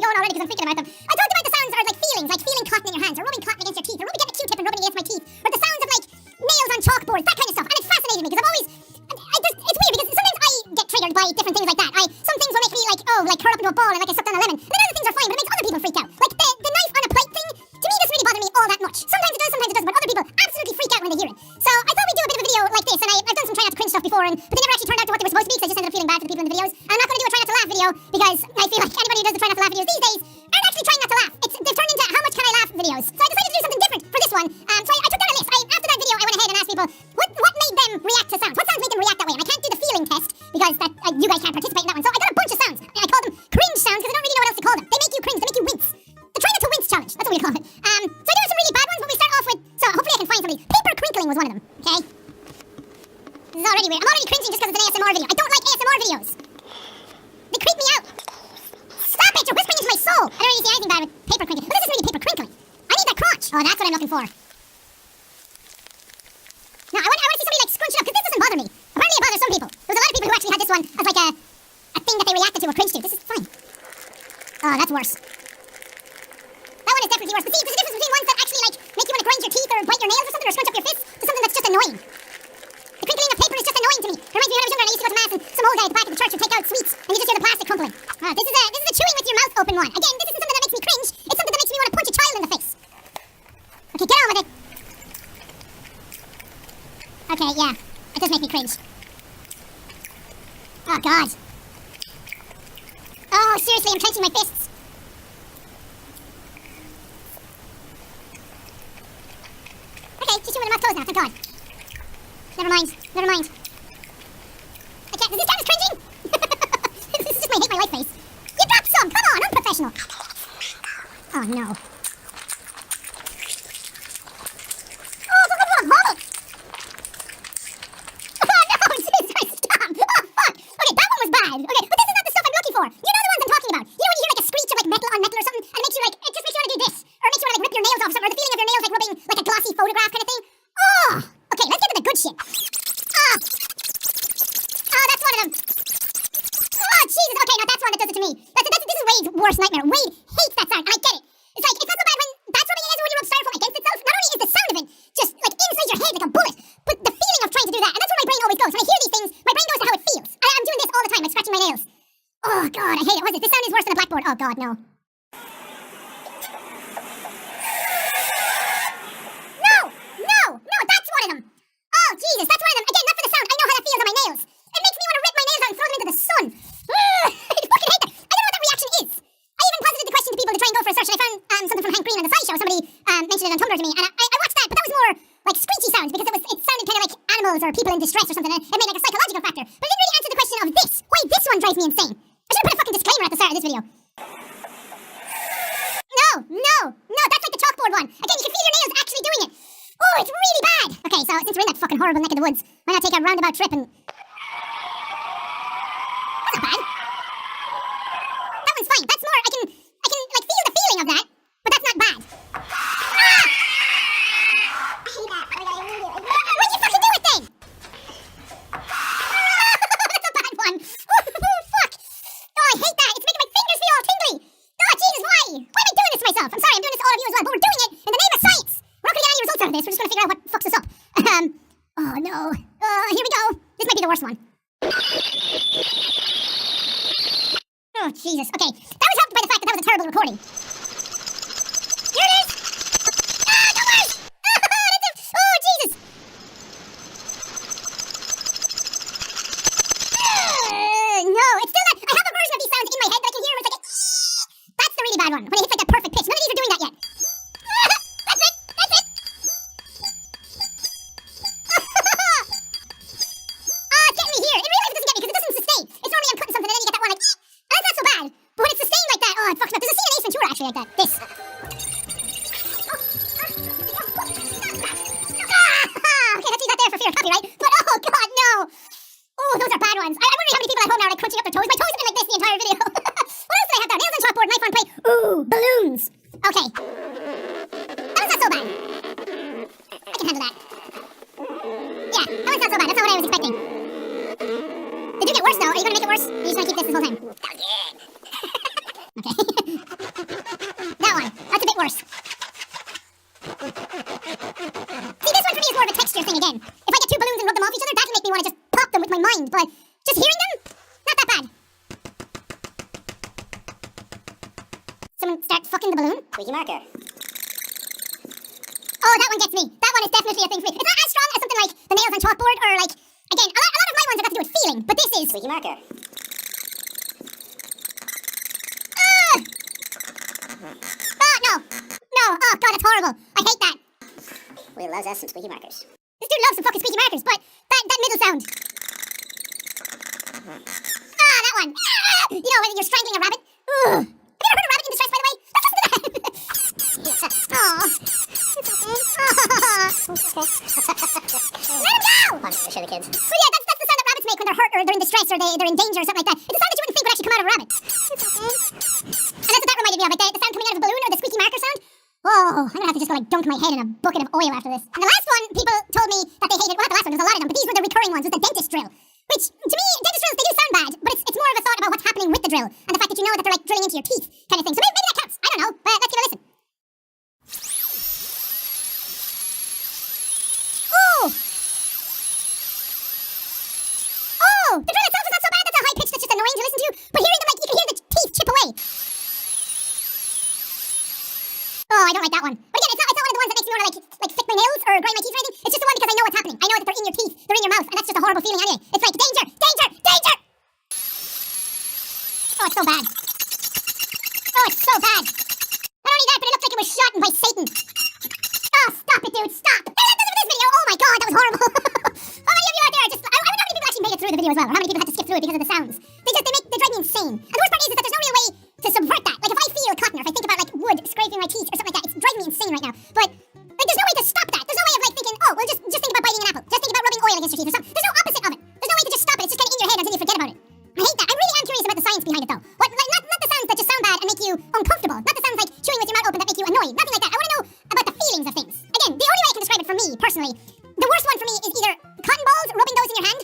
yawn already because I'm thinking about them. I talked about the sounds are like feelings, like feeling cotton in your hands, or rubbing cotton against your teeth, or rubbing getting a Q-tip and rubbing it against my teeth, or the sounds of like nails on chalkboards, that kind of stuff. And it's fascinated me because I've always, it's weird because sometimes I get triggered by different things like that. Some things will make me like, oh, like curl up into a ball and like I sucked on a lemon. And then other things are fine, but it makes other people freak out. Like the knife on a plate thing, to me doesn't really bother me all that much. Sometimes it does, sometimes it doesn't, but other people absolutely freak out when they hear it. So I thought we'd do a bit of a video like this, and I've done some try not to cringe stuff before, but they never actually turned out to what they were supposed to be, because I just ended up feeling bad for the people in the videos. And I'm not going to do a try not to laugh video, because I feel like anybody who does the try not to laugh videos these days aren't actually trying not to laugh. They've turned into how much can I laugh videos. So I decided to do something different for this one. So I took down a list. After that video, I went ahead and asked people, what made them react to sounds? What sounds make them react that way? And I can't do the feeling test, because you guys can't participate in that one. So I got a bunch of sounds, and I called them cringe sounds, because I don't really know what else to call them. They make you cringe, they make you wince. The try not to wince challenge, that's what we call it. So I do have some really bad ones, but we start off with, so hopefully I can find some of these. Paper crinkling was one of them, okay? This is already weird. I'm already cringing just because it's an ASMR video. I don't like ASMR videos. They creep me out. Stop it, you're whispering into my soul. I don't really see anything bad with paper crinkling. But this is really paper crinkling. I need that crotch. Oh, that's what I'm looking for. No, I want to see somebody like scrunch it up, because this doesn't bother me. Apparently it bothers some people. There was a lot of people who actually had this one as like a thing that they reacted to or cringed to. This is fine. Oh, that's worse. That one is definitely worse. But see, there's a difference between ones that actually like make you want to grind your teeth or bite your nails or something, or scrunch up your fists, to something that's just annoying. The crinkling of paper is just annoying to me. It reminds me when I was younger and I used to go to mass and some old guy at the back of the church would take out sweets and you just hear the plastic crumpling. This is a chewing with your mouth open one. Again, this isn't something that makes me cringe. It's something that makes me want to punch a child in the face. Okay, get on with it. Okay, yeah. It does make me cringe. Oh, God. Oh, seriously, I'm clenching my fists. Okay, just chewing my mouth closed now, thank God. Never mind. I can't, does this count as cringing? This is just my hate my life face. You dropped some, come on, unprofessional. Oh, no. Oh, look at that vomit. Oh, no, Jesus Christ, stop. Oh, fuck. Okay, that one was bad. Okay, but this is not the stuff I'm looking for. You know the ones I'm talking about. You know when you hear like a screech of like metal on metal or something, and it makes you like, it just makes you want to do this. Or it makes you want to like rip your nails off or something, or the feeling of your nails like rubbing like a glossy photograph kind of thing. Oh, okay, let's get to the good shit. Oh, that's one of them. Oh, Jesus. Okay, now that's one that does it to me. This is Wade's worst nightmare. Wade hates that sound, and I get it. It's like, it's not so bad when that's rubbing against when you rub styrofoam against itself. Not only is the sound of it just like inside your head like a bullet, but the feeling of trying to do that, and that's where my brain always goes. When I hear these things, my brain goes to how it feels. I'm doing this all the time, like scratching my nails. Oh, God, I hate it. What is it? This sound is worse than a blackboard. Oh, God, no. No, that's one of them. Oh, Jesus, that's one of them. Again, not for the sound. I know how that feels on my nails. It makes me want to rip my nails out and throw them into the sun. I fucking hate that. I don't know what that reaction is. I even posited the question to people to try and go for a search, and I found something from Hank Green on the SciShow. Somebody mentioned it on Tumblr to me, and I watched that, but that was more like screechy sounds, because it sounded kind of like animals or people in distress or something, and it made like a psychological factor. But it didn't really answer the question of this. Why this one drives me insane. I should have put a fucking disclaimer at the start of this video. No, that's like the chalkboard one. Again, you can feel your nails actually doing it. Oh, it's really bad. Okay, so since we're in that fucking horrible neck of the woods, why not take a roundabout trip and... That's not bad. That one's fine. That's more, I can like feel the feeling of that, but that's not bad. Ah! I hate that. Why'd you fucking do it then? That's a bad one. Oh, fuck. Oh, I hate that. It's making my fingers feel all tingly. Oh, Jesus, why? Why am I doing this to myself? I'm sorry, I'm doing this to all of you as well, but we're doing it in the name of science. We're not going to get any results out of this. We're just going to figure out what fucks us up. Oh, no. Here we go. This might be the worst one. Oh, Jesus. Okay, that was helped by the fact that was a terrible recording. Here it is. Ah, no worse. Oh, Jesus. No, it's still not. I have a version of these sounds in my head that I can hear where it's like a... That's the really bad one, when it hits like that perfect pitch. None of these are doing that yet. That's it. It's getting me here. In real life it doesn't get me because it doesn't sustain. It's normally I'm cutting something and then you get that one like... And that's not so bad. But when it's sustained like that, oh, it fucks me up. There's a scene in Ace Ventura actually like that. This. Okay, let's leave that there for fear of copyright. But oh, God, no. Oh, those are bad ones. I'm wondering how many people at home now are like crunching up their toes. My toes have been like this the entire video. What else did I have down? Nails on chalkboard, knife on plate. Ooh, balloons. Okay. That one's not so bad. I can handle that. Yeah, that one's not so bad. That's not what I was expecting. They do get worse though. Are you going to make it worse? Or are you just going to keep this whole time? Okay. worse. See, this one for me is more of a texture thing again. If I get two balloons and rub them off each other, that'll make me want to just pop them with my mind, but just hearing them, not that bad. Someone start fucking the balloon. Squeaky marker. Oh, that one gets me. That one is definitely a thing for me. It's not as strong as something like the nails on chalkboard or like, again, a lot of my ones have got to do with feeling, but this is... Squeaky marker. Oh, no. No, oh god, that's horrible. I hate that. Will loves us some squeaky markers. This dude loves some fucking squeaky markers, but that middle sound. Ah, that one. You know, when you're strangling a rabbit. Ugh. Have you ever heard a rabbit in distress, by the way? Let's listen to that. Aww. Let him go! Punch the shitty kids. So yeah, that's the sound that rabbits make when they're hurt or they're in distress or they're in danger or something like that. It's a sound that you wouldn't think would actually come out of a rabbit. And that's what that reminded me of, like the sound coming out of a balloon or the squeaky marker sound. Oh, I'm gonna have to just go like dunk my head in a bucket of oil after this. And the last one, people told me that they hated, well not the last one, there's a lot of them, but these were the recurring ones, was the dentist drill. Which, to me, dentist drills, they do sound bad, but it's more of a thought about what's happening with the drill, and the fact that you know that they're like drilling into your teeth, kind of thing. So maybe that counts, I don't know, but let's give it a listen. Oh! Oh! The drill itself is not so bad, that's a high pitch that's just annoying to listen to, but hearing them, like, you can hear the teeth chip away. Oh, I don't like that one. But again, it's not one of the ones that makes me want to like flick my nails or grind my teeth or anything. It's just the one because I know what's happening. I know that they're in your teeth, they're in your mouth, and that's just a horrible feeling anyway. It's like danger, danger, danger! Oh, it's so bad. Oh, it's so bad. Not only that, but it looked like it was shot by Satan. Oh, stop it, dude, stop. That's it for this video. Oh my god, that was horrible. How many of you out there are just... I wonder how many people actually made it through the video as well, or how many people had to skip through it because of the sounds. They drive me insane. And the worst part is that there's no real way to subvert that. Like if I feel cotton or if I think about like wood scraping my teeth or something like that, it's driving me insane right now. But like there's no way to stop that. There's no way of like thinking, oh, well just think about biting an apple. Just think about rubbing oil against your teeth or something. There's no opposite of it. There's no way to just stop it. It's just kind of in your head until you forget about it. I hate that. I really am curious about the science behind it though. What, like, not the sounds that just sound bad and make you uncomfortable. Not the sounds like chewing with your mouth open that make you annoyed. Nothing like that. I want to know about the feelings of things. Again, the only way I can describe it for me personally, the worst one for me is either cotton balls, rubbing those in your hand,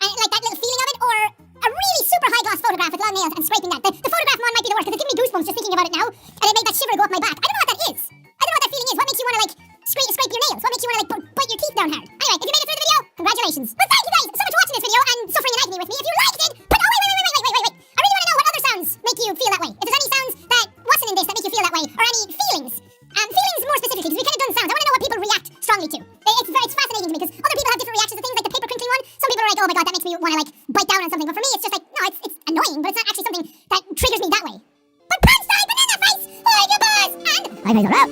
and like that little feeling of it, or a really super high gloss photograph with long nails and scraping that. The photograph one might be the worst because it's giving me goosebumps just thinking about it now, and it made that shiver go up my back. I don't know what that is. I don't know what that feeling is. What makes you want to like scrape your nails? What makes you want to like bite your teeth down hard? Anyway, if you made it through the video, congratulations. Well, thank you guys so much for watching this video and suffering in agony with me. If you liked it, but oh wait. I really want to know what other sounds make you feel that way. If there's any sounds that wasn't in this that make you feel that way, or any feelings. Feelings more specifically, because we kind of done sounds. I want to know what people react strongly to. It's fascinating to me because other people have different reactions to things, like the paper crinkling one. Some people are like, oh my god, that makes me want to like bite down on something. But for me, it's just like, no, it's annoying, but it's not actually something that triggers me that way. But punch die, banana face, hold your buzz, and I think you're out.